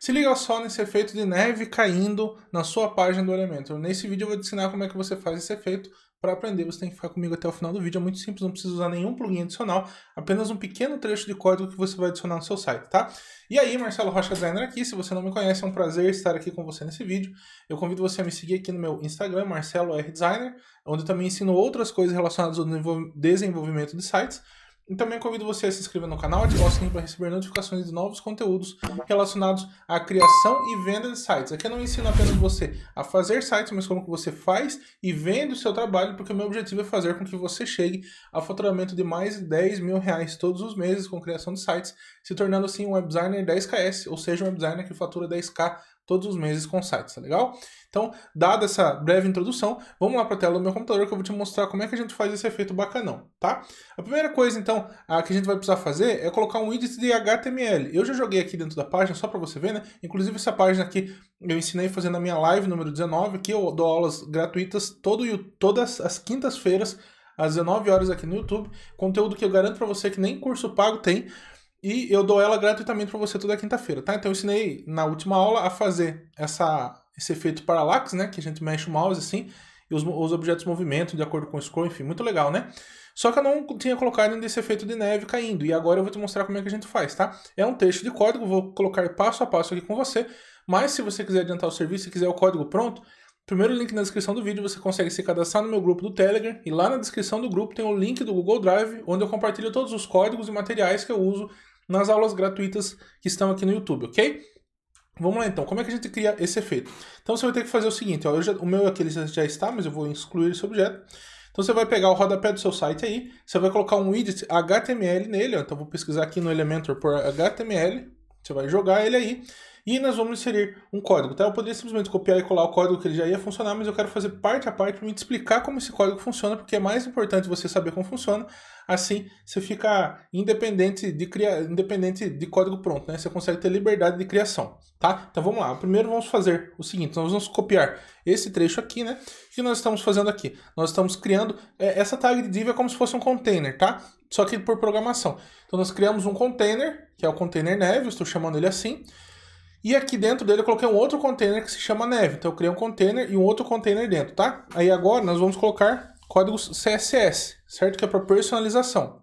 Se liga só nesse efeito de neve caindo na sua página do Elementor. Nesse vídeo eu vou te ensinar como é que você faz esse efeito. Para aprender, você tem que ficar comigo até o final do vídeo. É muito simples, não precisa usar nenhum plugin adicional, apenas um pequeno trecho de código que você vai adicionar no seu site, tá? E aí, Marcelo Rocha Designer aqui. Se você não me conhece, é um prazer estar aqui com você nesse vídeo. Eu convido você a me seguir aqui no meu Instagram, Marcelo R Designer, onde eu também ensino outras coisas relacionadas ao desenvolvimento de sites. E também convido você a se inscrever no canal, ativar o sininho para receber notificações de novos conteúdos relacionados à criação e venda de sites. Aqui eu não ensino apenas você a fazer sites, mas como que você faz e vende o seu trabalho, porque o meu objetivo é fazer com que você chegue a faturamento de mais de 10 mil reais todos os meses com criação de sites, se tornando assim um web designer 10KS, ou seja, um web designer que fatura 10K todos os meses com sites, tá legal? Então, dada essa breve introdução, vamos lá para a tela do meu computador que eu vou te mostrar como é que a gente faz esse efeito bacanão, tá? A primeira coisa, então, que a gente vai precisar fazer é colocar um widget de HTML. Eu já joguei aqui dentro da página, só para você ver, né? Inclusive essa página aqui, eu ensinei a fazer na minha live número 19, aqui eu dou aulas gratuitas todas as quintas-feiras, às 19 horas aqui no YouTube, conteúdo que eu garanto para você que nem curso pago tem, e eu dou ela gratuitamente para você toda quinta-feira, tá? Então eu ensinei na última aula a fazer esse efeito parallax, né? Que a gente mexe o mouse assim, e os objetos movimentam de acordo com o scroll, enfim, muito legal, né? Só que eu não tinha colocado ainda esse efeito de neve caindo, e agora eu vou te mostrar como é que a gente faz, tá? É um trecho de código, vou colocar passo a passo aqui com você, mas se você quiser adiantar o serviço e quiser o código pronto, primeiro link na descrição do vídeo, você consegue se cadastrar no meu grupo do Telegram, e lá na descrição do grupo tem o link do Google Drive, onde eu compartilho todos os códigos e materiais que eu uso nas aulas gratuitas que estão aqui no YouTube, ok? Vamos lá então, como é que a gente cria esse efeito? Então você vai ter que fazer o seguinte, ó, o meu aqui já está, mas eu vou excluir esse objeto. Então você vai pegar o rodapé do seu site aí, você vai colocar um widget HTML nele, ó, então vou pesquisar aqui no Elementor por HTML, você vai jogar ele aí, e nós vamos inserir um código, tá? Eu poderia simplesmente copiar e colar o código que ele já ia funcionar, mas eu quero fazer parte a parte para me explicar como esse código funciona, porque é mais importante você saber como funciona, assim você fica independente de código pronto, né? Você consegue ter liberdade de criação, tá? Então vamos lá, primeiro vamos fazer o seguinte, nós vamos copiar esse trecho aqui, né? O que nós estamos fazendo aqui? Nós estamos criando, essa tag de div é como se fosse um container, tá? Só que por programação. Então nós criamos um container, que é o container neve, eu estou chamando ele assim, e aqui dentro dele eu coloquei um outro container que se chama neve. Então eu criei um container e um outro container dentro, tá? Aí agora nós vamos colocar códigos CSS, certo? Que é para personalização.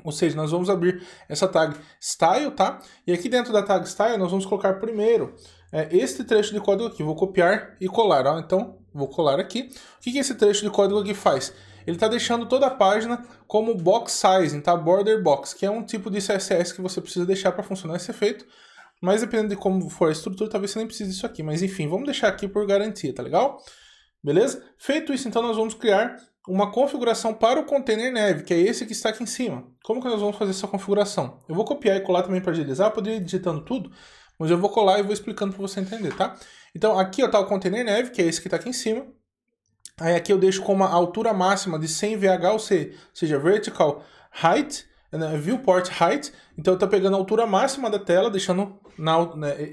Ou seja, nós vamos abrir essa tag style, tá? E aqui dentro da tag style nós vamos colocar primeiro este trecho de código aqui. Vou copiar e colar, ó. Então vou colar aqui. O que esse trecho de código aqui faz? Ele está deixando toda a página como box sizing, tá? Border box, que é um tipo de CSS que você precisa deixar para funcionar esse efeito. Mas dependendo de como for a estrutura, talvez você nem precise disso aqui. Mas enfim, vamos deixar aqui por garantia, tá legal? Beleza? Feito isso, então nós vamos criar uma configuração para o container neve, que é esse que está aqui em cima. Como que nós vamos fazer essa configuração? Eu vou copiar e colar também para agilizar, eu poderia ir digitando tudo, mas eu vou colar e vou explicando para você entender, tá? Então aqui está o container neve, que é esse que está aqui em cima. Aí aqui eu deixo com uma altura máxima de 100 VH, ou seja, Vertical Height, Viewport Height. Então eu estou pegando a altura máxima da tela, deixando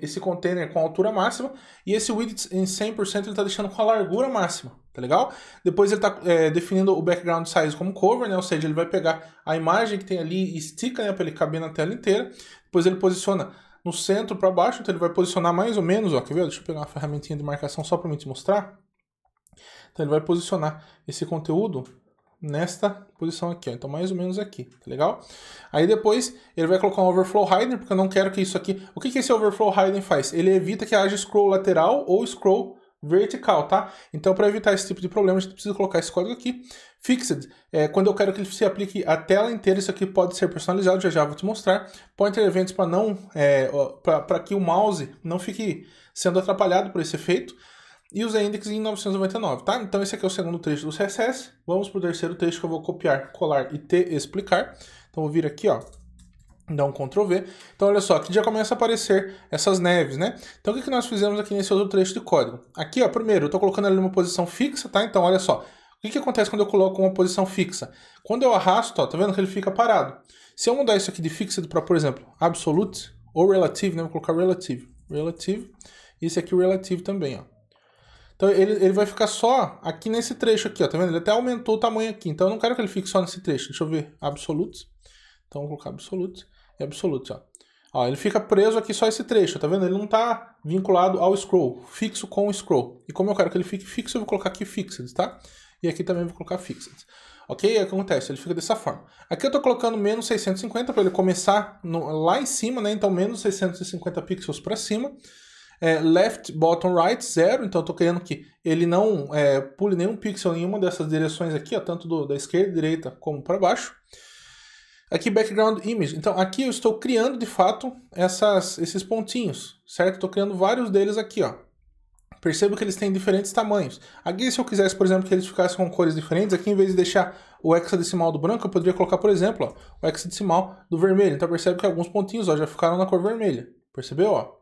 esse container com a altura máxima, e esse width em 100% ele está deixando com a largura máxima, tá legal? Depois ele está definindo o background size como cover, né? Ou seja, ele vai pegar a imagem que tem ali e estica, né, para ele caber na tela inteira. Depois ele posiciona no centro para baixo, então ele vai posicionar mais ou menos, ó, quer ver? Deixa eu pegar uma ferramentinha de marcação só para me te mostrar. Então ele vai posicionar esse conteúdo nesta posição aqui, ó. Então mais ou menos aqui, tá legal? Aí depois ele vai colocar um overflow hidden, porque eu não quero que isso aqui... O que esse overflow hidden faz? Ele evita que haja scroll lateral ou scroll vertical, tá? Então para evitar esse tipo de problema, a gente precisa colocar esse código aqui. Fixed, quando eu quero que ele se aplique a tela inteira, isso aqui pode ser personalizado, já vou te mostrar. Pointer events para não, para que o mouse não fique sendo atrapalhado por esse efeito. E usei index em 999, tá? Então esse aqui é o segundo trecho do CSS. Vamos para o terceiro trecho que eu vou copiar, colar e te explicar. Então vou vir aqui, ó, dar um Ctrl V. Então olha só, aqui já começa a aparecer essas neves, né? Então o que nós fizemos aqui nesse outro trecho de código? Aqui, ó, primeiro eu estou colocando ele numa posição fixa, tá? Então olha só, o que acontece quando eu coloco uma posição fixa? Quando eu arrasto, ó, tá vendo que ele fica parado? Se eu mudar isso aqui de fixed para, por exemplo, absolute ou relative, né? Vou colocar relative, e esse aqui relative também, ó. Então ele vai ficar só aqui nesse trecho aqui, ó, tá vendo? Ele até aumentou o tamanho aqui, então eu não quero que ele fique só nesse trecho. Deixa eu ver, absolute. Então vou colocar absolute e absolute, ó. Ó, ele fica preso aqui só esse trecho, tá vendo? Ele não está vinculado ao scroll, fixo com o scroll. E como eu quero que ele fique fixo, eu vou colocar aqui fixed, tá? E aqui também eu vou colocar fixed. Ok? Aí o que acontece? Ele fica dessa forma. Aqui eu estou colocando menos 650 para ele começar lá em cima, né? Então menos 650 pixels para cima. Left, bottom, right, 0. Então eu estou querendo que ele não pule nenhum pixel em nenhuma dessas direções aqui, ó, tanto da esquerda, direita, como para baixo. Aqui, background image. Então, aqui eu estou criando, de fato, esses pontinhos, certo? Estou criando vários deles aqui, ó. Percebo que eles têm diferentes tamanhos. Aqui, se eu quisesse, por exemplo, que eles ficassem com cores diferentes, aqui, em vez de deixar o hexadecimal do branco, eu poderia colocar, por exemplo, ó, o hexadecimal do vermelho. Então, percebe que alguns pontinhos, ó, já ficaram na cor vermelha. Percebeu, ó?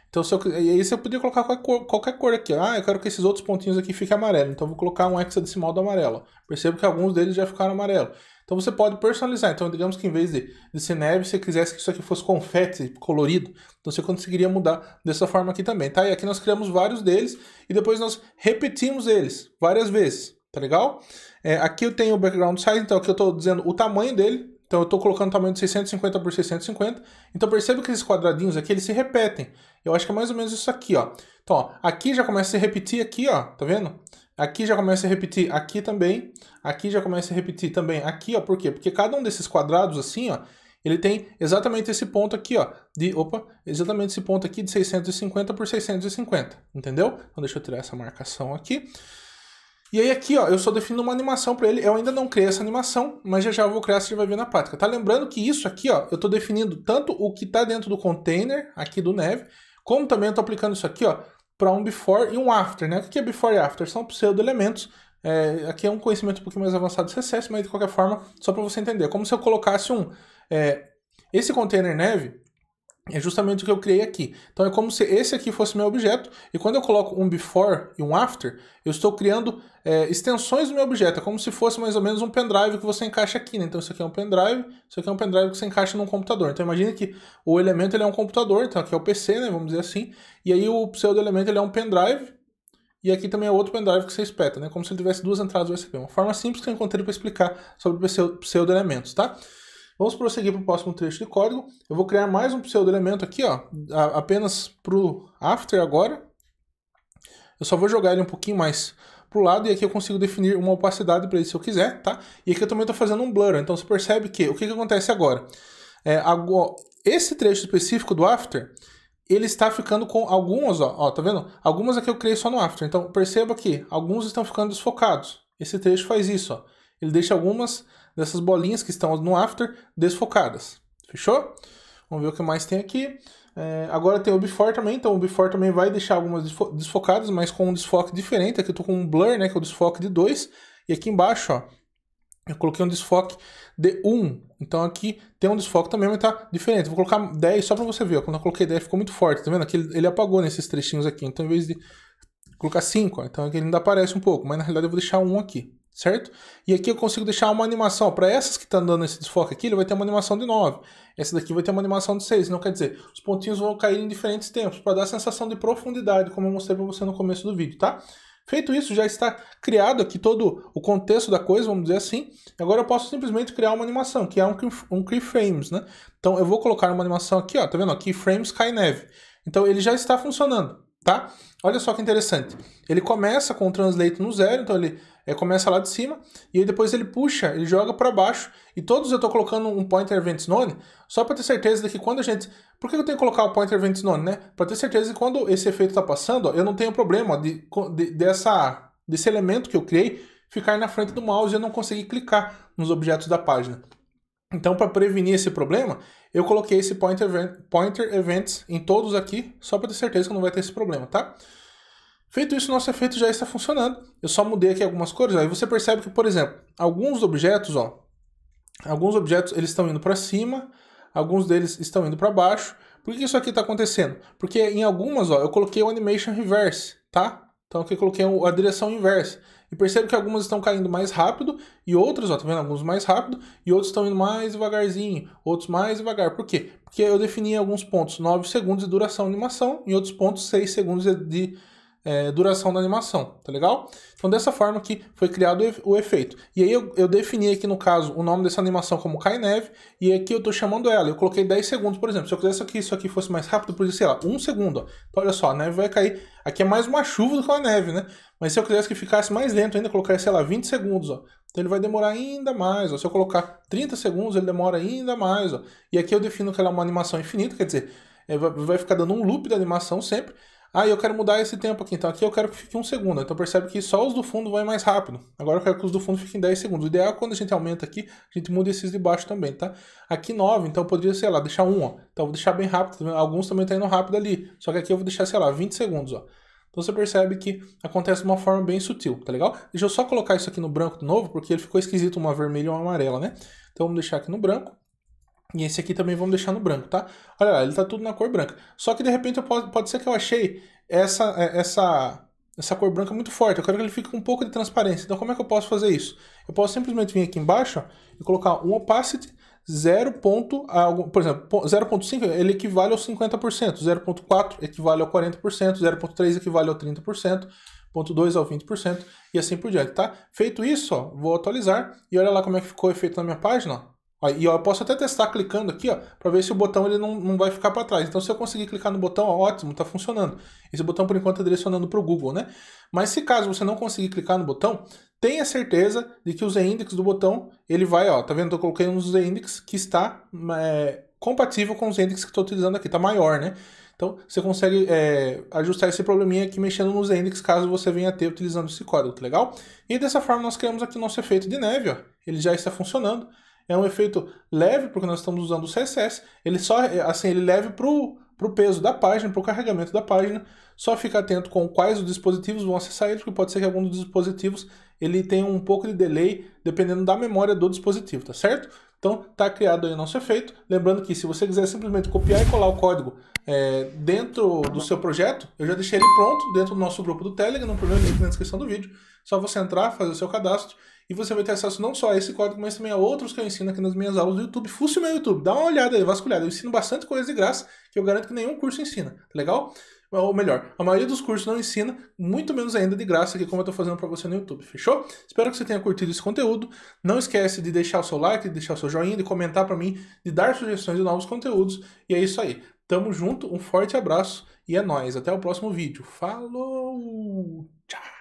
Então, e aí você poderia colocar qualquer cor aqui. Ah, eu quero que esses outros pontinhos aqui fiquem amarelos. Então, eu vou colocar um hexadecimal do amarelo. Percebo que alguns deles já ficaram amarelos. Então você pode personalizar. Então digamos que em vez de ser neve, você quisesse que isso aqui fosse confete colorido, então você conseguiria mudar dessa forma aqui também, tá? E aqui nós criamos vários deles e depois nós repetimos eles várias vezes, tá legal? Aqui eu tenho o background size, então aqui eu estou dizendo o tamanho dele. Então eu estou colocando o tamanho de 650 por 650. Então perceba que esses quadradinhos aqui, eles se repetem. Eu acho que é mais ou menos isso aqui, ó. Então, ó, aqui já começa a se repetir aqui, ó, tá vendo? Aqui já começa a repetir aqui também. Aqui já começa a repetir também aqui, ó. Por quê? Porque cada um desses quadrados assim, ó, ele tem exatamente esse ponto aqui, ó. Exatamente esse ponto aqui de 650 por 650. Entendeu? Então deixa eu tirar essa marcação aqui. E aí aqui, ó, eu só defino uma animação para ele. Eu ainda não criei essa animação, mas já eu vou criar, você vai ver na prática. Tá lembrando que isso aqui, ó, eu tô definindo tanto o que tá dentro do container aqui do Neve, como também eu tô aplicando isso aqui, ó, para um before e um after, né? O que é before e after? São pseudo-elementos. Aqui é um conhecimento um pouquinho mais avançado de CSS, mas de qualquer forma, só para você entender. Como se eu colocasse esse container Neve, é justamente o que eu criei aqui. Então é como se esse aqui fosse meu objeto, e quando eu coloco um before e um after, eu estou criando extensões do meu objeto. É como se fosse mais ou menos um pendrive que você encaixa aqui, né? Então isso aqui é um pendrive, isso aqui é um pendrive que você encaixa num computador. Então imagine que o elemento ele é um computador, então aqui é o PC, né? Vamos dizer assim, e aí o pseudo-elemento ele é um pendrive, e aqui também é outro pendrive que você espeta, né? Como se ele tivesse duas entradas USB. Uma forma simples que eu encontrei para explicar sobre pseudo-elementos, tá? Vamos prosseguir para o próximo trecho de código. Eu vou criar mais um pseudo-elemento aqui, ó, apenas para o after agora. Eu só vou jogar ele um pouquinho mais para o lado e aqui eu consigo definir uma opacidade para ele se eu quiser, tá? E aqui eu também estou fazendo um blur, então você percebe que o que acontece agora? Esse trecho específico do after, ele está ficando com algumas, ó, tá vendo? Algumas aqui eu criei só no after, então perceba que alguns estão ficando desfocados. Esse trecho faz isso, ó. Ele deixa algumas dessas bolinhas que estão no after desfocadas. Fechou? Vamos ver o que mais tem aqui. Agora tem o before também, então o before também vai deixar algumas desfocadas, mas com um desfoque diferente. Aqui eu estou com um blur, né, que é o desfoque de 2. E aqui embaixo, ó, eu coloquei um desfoque de 1. Então aqui tem um desfoque também, mas tá diferente. Vou colocar 10 só para você ver. Ó, quando eu coloquei 10 ficou muito forte, tá vendo? Aqui ele apagou nesses trechinhos aqui. Então em vez de colocar 5, ó, então aqui ele ainda aparece um pouco, mas na realidade eu vou deixar 1 aqui. Certo? E aqui eu consigo deixar uma animação. Para essas que estão dando esse desfoque aqui, ele vai ter uma animação de 9. Essa daqui vai ter uma animação de 6. Não quer dizer, os pontinhos vão cair em diferentes tempos, para dar a sensação de profundidade, como eu mostrei para você no começo do vídeo, tá? Feito isso, já está criado aqui todo o contexto da coisa, vamos dizer assim. Agora eu posso simplesmente criar uma animação, que é um keyframes, né? Então eu vou colocar uma animação aqui, ó, tá vendo? Keyframes Sky Neve. Então ele já está funcionando, tá? Olha só que interessante. Ele começa com o translate no 0, então ele começa lá de cima, e aí depois ele puxa, ele joga para baixo, e todos eu estou colocando um pointer events none, só para ter certeza de que quando a gente... Por que eu tenho que colocar o pointer events none, né? Para ter certeza de que quando esse efeito está passando, ó, eu não tenho problema desse elemento que eu criei ficar na frente do mouse e eu não conseguir clicar nos objetos da página. Então, para prevenir esse problema, eu coloquei esse pointer events em todos aqui, só para ter certeza que não vai ter esse problema, tá? Feito isso, nosso efeito já está funcionando. Eu só mudei aqui algumas cores. Aí você percebe que, por exemplo, alguns objetos eles estão indo para cima, alguns deles estão indo para baixo. Por que isso aqui está acontecendo? Porque em algumas, ó, eu coloquei o animation reverse, tá? Então aqui eu coloquei a direção inversa. E percebe que algumas estão caindo mais rápido e outras, ó, tá vendo? Alguns mais rápido e outros estão indo mais devagarzinho, outros mais devagar. Por quê? Porque eu defini em alguns pontos 9 segundos de duração de animação, em outros pontos 6 segundos de duração da animação, tá legal? Então dessa forma que foi criado o efeito. E aí eu defini aqui no caso o nome dessa animação como Cai Neve, e aqui eu tô chamando ela, eu coloquei 10 segundos, por exemplo. Se eu quisesse que isso aqui fosse mais rápido, podia, sei lá, 1 segundo, ó. Então olha só, a neve vai cair, aqui é mais uma chuva do que uma neve, né? Mas se eu quisesse que ficasse mais lento ainda, colocar, sei lá, 20 segundos, ó. Então ele vai demorar ainda mais, ó. Se eu colocar 30 segundos, ele demora ainda mais, ó. E aqui eu defino que ela é uma animação infinita, quer dizer, vai ficar dando um loop da animação sempre. Ah, eu quero mudar esse tempo aqui, então aqui eu quero que fique 1 segundo. Então percebe que só os do fundo vai mais rápido. Agora eu quero que os do fundo fiquem 10 segundos. O ideal é quando a gente aumenta aqui, a gente muda esses de baixo também, tá? Aqui 9, então eu poderia, sei lá, deixar 1, ó. Então eu vou deixar bem rápido, alguns também estão indo rápido ali. Só que aqui eu vou deixar, sei lá, 20 segundos, ó. Então você percebe que acontece de uma forma bem sutil, tá legal? Deixa eu só colocar isso aqui no branco de novo, porque ele ficou esquisito, uma vermelha e uma amarela, né? Então vamos deixar aqui no branco. E esse aqui também vamos deixar no branco, tá? Olha lá, ele tá tudo na cor branca. Só que de repente pode ser que eu achei essa cor branca muito forte. Eu quero que ele fique com um pouco de transparência. Então como é que eu posso fazer isso? Eu posso simplesmente vir aqui embaixo, ó, e colocar um opacity 0. Por exemplo, 0.5 ele equivale ao 50%, 0.4 equivale ao 40%, 0.3 equivale ao 30%, 0.2 ao 20% e assim por diante, tá? Feito isso, ó, vou atualizar e olha lá como é que ficou o efeito na minha página, ó. E ó, eu posso até testar clicando aqui, ó, para ver se o botão ele não vai ficar para trás. Então se eu conseguir clicar no botão, ó, ótimo, tá funcionando. Esse botão por enquanto é direcionando para o Google, né? Mas se caso você não conseguir clicar no botão, tenha certeza de que o Z-index do botão, ele vai, ó, tá vendo? Eu coloquei um Z-index que está compatível com os Z-index que estou utilizando aqui, tá maior, né? Então você consegue ajustar esse probleminha aqui mexendo nos Z-index caso você venha a ter utilizando esse código, tá legal? E dessa forma nós criamos aqui o nosso efeito de neve, ó. Ele já está funcionando. É um efeito leve, porque nós estamos usando o CSS. Ele só, assim, ele leve para o peso da página, para o carregamento da página. Só fica atento com quais os dispositivos vão acessar ele, porque pode ser que algum dos dispositivos ele tenha um pouco de delay, dependendo da memória do dispositivo, tá certo? Então, tá criado aí o nosso efeito. Lembrando que se você quiser simplesmente copiar e colar o código dentro do seu projeto, eu já deixei ele pronto dentro do nosso grupo do Telegram, no primeiro link na descrição do vídeo. Só você entrar, fazer o seu cadastro, e você vai ter acesso não só a esse código, mas também a outros que eu ensino aqui nas minhas aulas do YouTube. Fuce o meu YouTube, dá uma olhada aí, vasculhada. Eu ensino bastante coisa de graça, que eu garanto que nenhum curso ensina, tá legal? Ou melhor, a maioria dos cursos não ensina, muito menos ainda de graça, aqui como eu estou fazendo para você no YouTube, fechou? Espero que você tenha curtido esse conteúdo. Não esquece de deixar o seu like, de deixar o seu joinha, de comentar para mim, de dar sugestões de novos conteúdos. E é isso aí. Tamo junto, um forte abraço e é nóis. Até o próximo vídeo. Falou! Tchau!